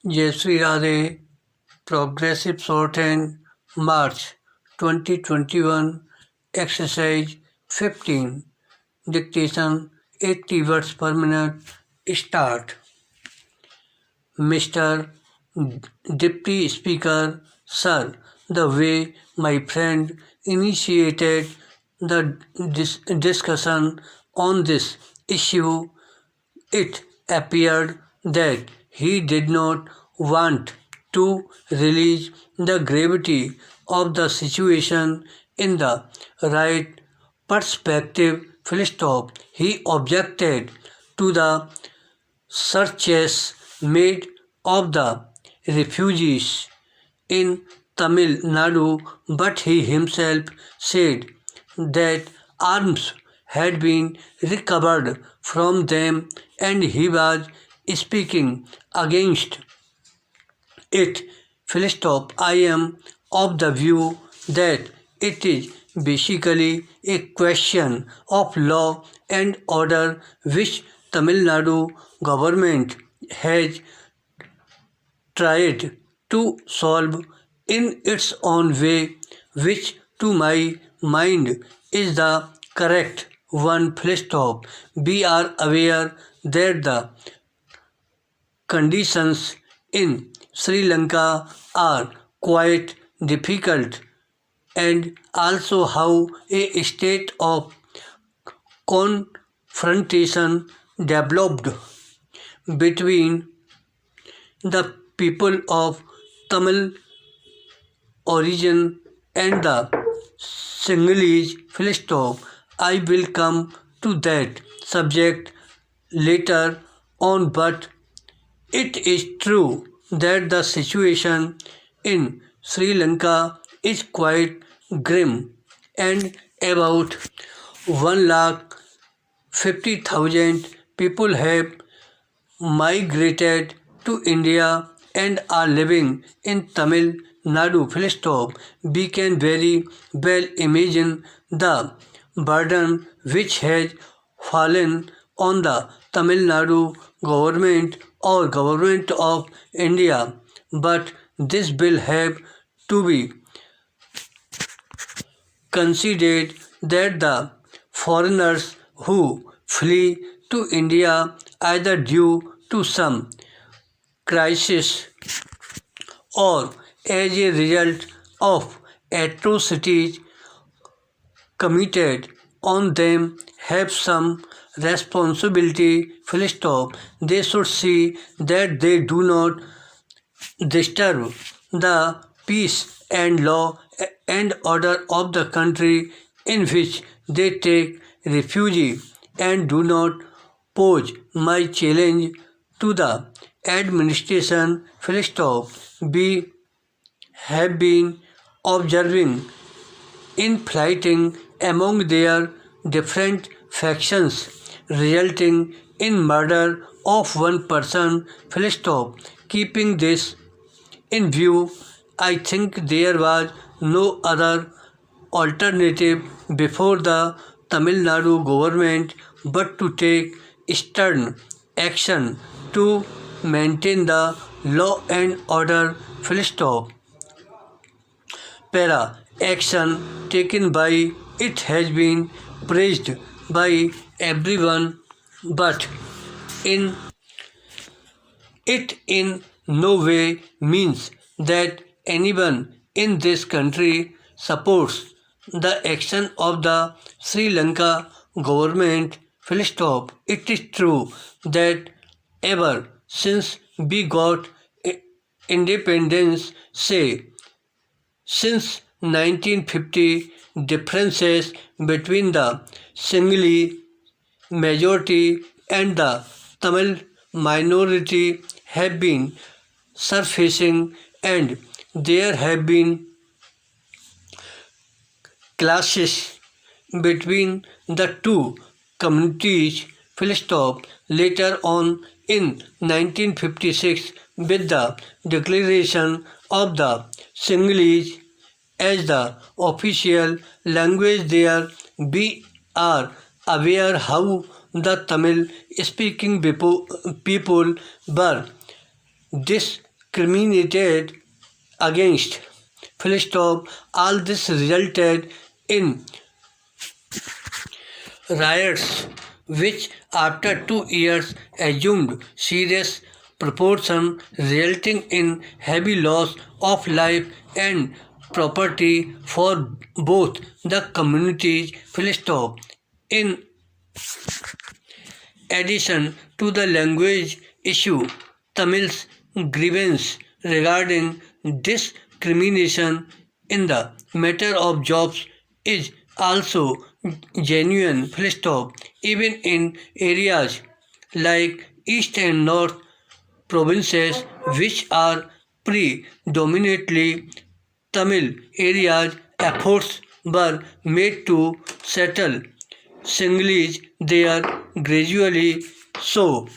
Jai Sri Radhe, Progressive Shorthand, March 2021, Exercise 15, Dictation 80 words per minute, Start. Mr. Deputy Speaker, Sir, the way my friend initiated the discussion on this issue, it appeared that he did not want to release the gravity of the situation in the right perspective. Full stop. He objected to the searches made of the refugees in Tamil Nadu, but he himself said that arms had been recovered from them and he was speaking against it. Full stop. I am of the view that it is basically a question of law and order which Tamil Nadu government has tried to solve in its own way, which to my mind is the correct one. Full stop. We are aware that the conditions in Sri Lanka are quite difficult and also how a state of confrontation developed between the people of Tamil origin and the Sinhalese. Full stop. I will come to that subject later on, but it is true that the situation in Sri Lanka is quite grim and about 1,50,000 people have migrated to India and are living in Tamil Nadu. Full stop. We can very well imagine the burden which has fallen on the Tamil Nadu government or government of India, but this will have to be considered that the foreigners who flee to India either due to some crisis or as a result of atrocities committed on them have some responsibility. Full stop. They should see that they do not disturb the peace and law and order of the country in which they take refuge and do not pose my challenge to the administration. Full stop. We have been observing infighting among their different factions resulting in murder of one person. Full stop. Keeping this in view, I think there was no other alternative before the Tamil Nadu government but to take stern action to maintain the law and order. Full stop. Para. Action taken by it has been praised by everyone, but in it in no way means that anyone in this country supports the action of the Sri Lanka government. Full stop. It is true that ever since we got independence, say since 1950, differences between the Sinhalese majority and the Tamil minority have been surfacing and there have been clashes between the two communities. Full stop. Later on in 1956, with the declaration of the Sinhalese as the official language there, we are aware how the Tamil speaking people were discriminated against. Full stop. All this resulted in riots, which after 2 years assumed serious proportion, resulting in heavy loss of life and property for both the communities. Full stop. In addition to the language issue, Tamil's grievance regarding discrimination in the matter of jobs is also genuine. Full stop. Even in areas like East and North provinces, which are predominantly Tamil areas, efforts were made to settle Sinhalese there gradually. So,